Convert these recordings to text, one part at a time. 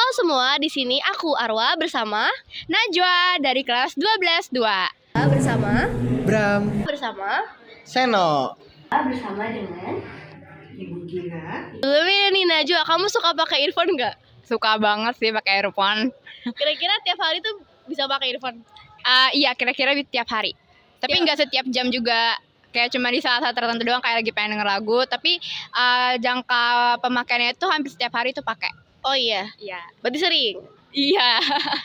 Halo semua, di sini aku Arwa bersama Najwa dari kelas 12-2. Bersama Seno. bersama dengan Ibu Gina. Sebelumnya nih Najwa, kamu suka pakai earphone nggak? Suka banget sih pakai earphone. Kira-kira tiap hari tuh bisa pakai earphone? Iya, kira-kira tiap hari. Tapi nggak setiap jam juga. Kayak cuma di saat-saat tertentu doang, kayak lagi pengen denger lagu. Tapi jangka pemakaiannya itu hampir setiap hari tuh pakai. Oh iya, Iya. berarti sering. Iya.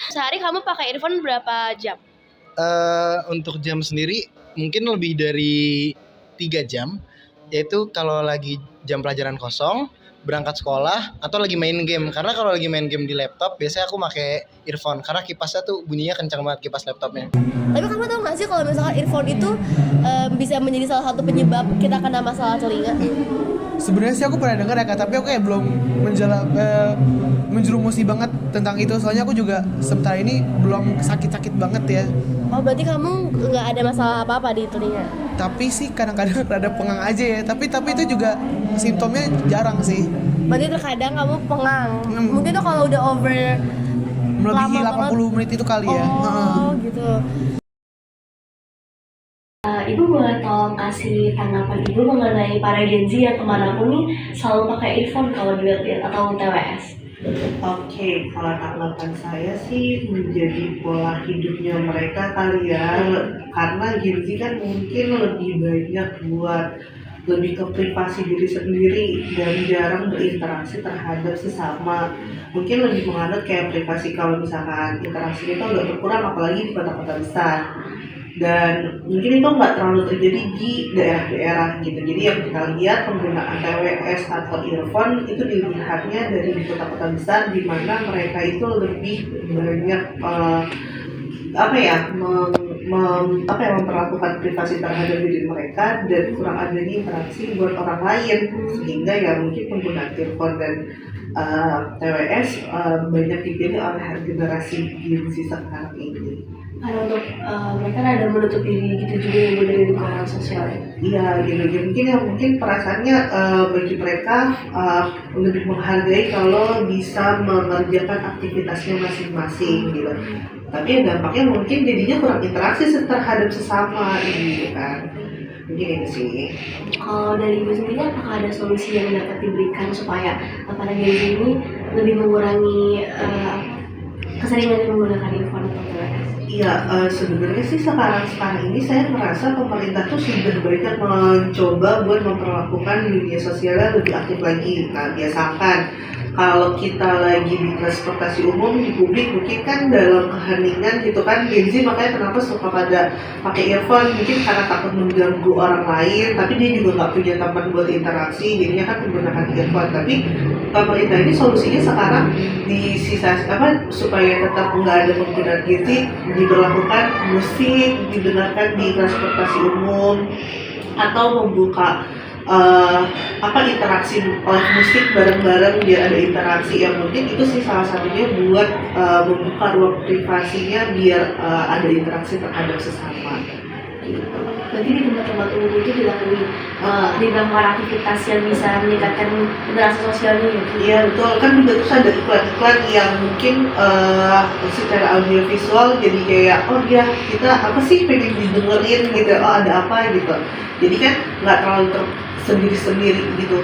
Sehari kamu pakai earphone berapa jam? Untuk jam sendiri mungkin lebih dari 3 jam. Yaitu kalau lagi jam pelajaran kosong, berangkat sekolah, atau lagi main game. Karena kalau lagi main game di laptop, biasanya aku pakai earphone. Karena kipasnya tuh bunyinya kencang banget, kipas laptopnya. Tapi kamu tahu nggak sih kalau misalkan earphone itu bisa menjadi salah satu penyebab kita kena masalah telinga? Sebenarnya sih aku pernah dengar ya Kak, tapi aku kayak belum menjerumusi banget tentang itu. Soalnya aku juga sementara ini belum sakit-sakit banget ya. Oh berarti kamu nggak ada masalah apa-apa di telinga? Tapi sih kadang-kadang rada pengang aja ya. Tapi itu juga simptomnya jarang sih. Berarti terkadang kamu pengang. Mungkin tuh kalau udah over Melebihi lama 80 menit itu kali ya. Oh gitu. Ibu boleh tolong kasih tanggapan Ibu mengenai para Gen Z yang kemanapun nih selalu pakai earphone kalau dilihat atau TWS? Oke, kalau tanggapan saya sih menjadi pola hidupnya mereka kali ya. Karena Gen Z kan mungkin lebih banyak buat lebih ke privasi diri sendiri dan jarang berinteraksi terhadap sesama. Mungkin lebih menganut kayak privasi kalau misalkan interaksi itu agak berkurang, apalagi di kota-kota besar. Dan mungkin itu nggak terlalu terjadi di daerah-daerah gitu. Jadi yang kita lihat penggunaan TWS atau earphone itu dilihatnya dari di kota-kota besar, di mana mereka itu lebih banyak memperlakukan privasi terhadap diri mereka dan kurang adanya interaksi buat orang lain, sehingga ya mungkin penggunaan earphone dan TWS banyak dipilih oleh generasi Gen Z sekarang ini. Karena untuk mereka ada menutup diri gitu juga yang dari lingkungan sosial ya? Iya gitu, mungkin perasaannya bagi mereka lebih menghargai kalau bisa mengerjakan aktivitasnya masing-masing gitu. Tapi dampaknya mungkin jadinya kurang interaksi terhadap sesama gitu kan. Mungkin itu sih. Kalau dari Ibu sendiri, apakah ada solusi yang dapat diberikan supaya para Gen Z ini lebih mengurangi keseringan menggunakan earphone atau TWS? Iya, sebenarnya sih sekarang ini saya merasa pemerintah tuh sudah banyak mencoba buat memperlakukan media sosialnya lebih aktif lagi. Nah, biasakan kalau kita lagi di transportasi umum di publik, mungkin kan dalam keheningan gitu kan, Gen Z makanya kenapa suka pada pakai earphone, mungkin karena takut mengganggu orang lain, tapi dia juga nggak punya teman buat interaksi, jadinya kan menggunakan earphone. Tapi pemerintah ini solusinya sekarang supaya tetap nggak ada penggunaan Gen Z, diberlakukan musik didengarkan di transportasi umum atau membuka interaksi live musik bareng-bareng biar ada interaksi yang mungkin itu sih salah satunya buat membuka ruang privasinya biar ada interaksi terhadap sesama. Berarti di tempat-tempat umum itu dilakukan aktivitas yang bisa meningkatkan interaksi sosialnya ya? Iya betul, kan juga terus ada iklan-iklan yang mungkin secara audiovisual jadi kayak kita apa sih pengen didengerin gitu, ada apa gitu. Jadi kan nggak terlalu sendiri-sendiri gitu.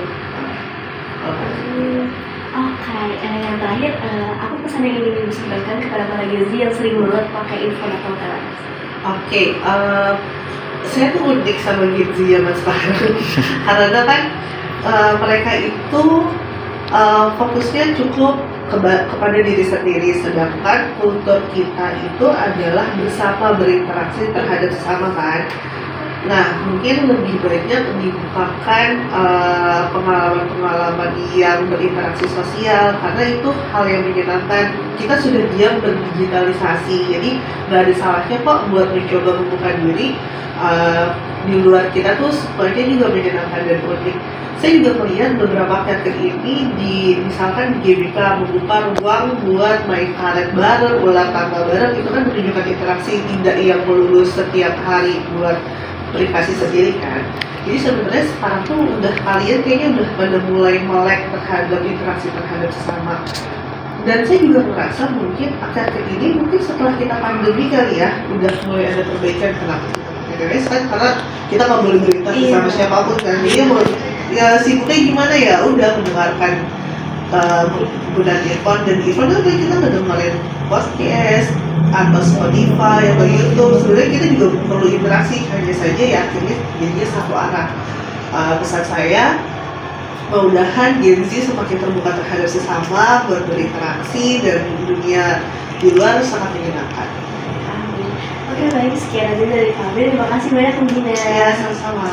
Oke, yang terakhir, apa pesan yang ingin Ibu sampaikan kepada para Gen Z yang sering banget pakai earphone atau TWS? Oke, saya tuh unik sama Gen Z zaman sekarang karena kan mereka itu fokusnya cukup kepada diri sendiri, sedangkan kultur kita itu adalah bersama berinteraksi terhadap sesama kan. Nah, mungkin lebih banyak dibukakan pengalaman-pengalaman yang berinteraksi sosial, karena itu hal yang menyenangkan. Kita sudah diam berdigitalisasi, jadi nggak ada salahnya kok buat mencoba membuka diri di luar kita tuh sebenarnya juga menyenangkan dan unik. Saya juga melihat beberapa kategori ini misalkan di GBK membuka ruang buat main karet bareng, ulang tangga bareng, itu kan menunjukkan interaksi tidak yang melulu setiap hari buat privasi sendiri kan. Jadi sebenarnya sekarang tuh kalian kayaknya udah pada mulai melek terhadap interaksi terhadap sesama. Dan saya juga merasa mungkin akhir-akhir ini mungkin setelah kita pandemi kali ya udah mulai ada perbaikan. Kenapa kita pakai device kan? Karena kita nggak boleh berinteraksi Iya. sama siapapun kan. Jadi ya sibuknya gimana ya? Udah mendengarkan penggunaan earphone, dan earphone kan kita ngedengerin podcast atau Spotify atau YouTube. Sebenarnya kita juga perlu interaksi, hanya saja ya akhirnya jadinya satu arah. Pesan saya, mudah-mudahan Gen Z semakin terbuka terhadap sesama, berinteraksi, dan dunia di luar sangat menyenangkan. Amin. Oke baik, sekian aja dari kami. Terima kasih banyak Mbak Gina. Ya, sama-sama.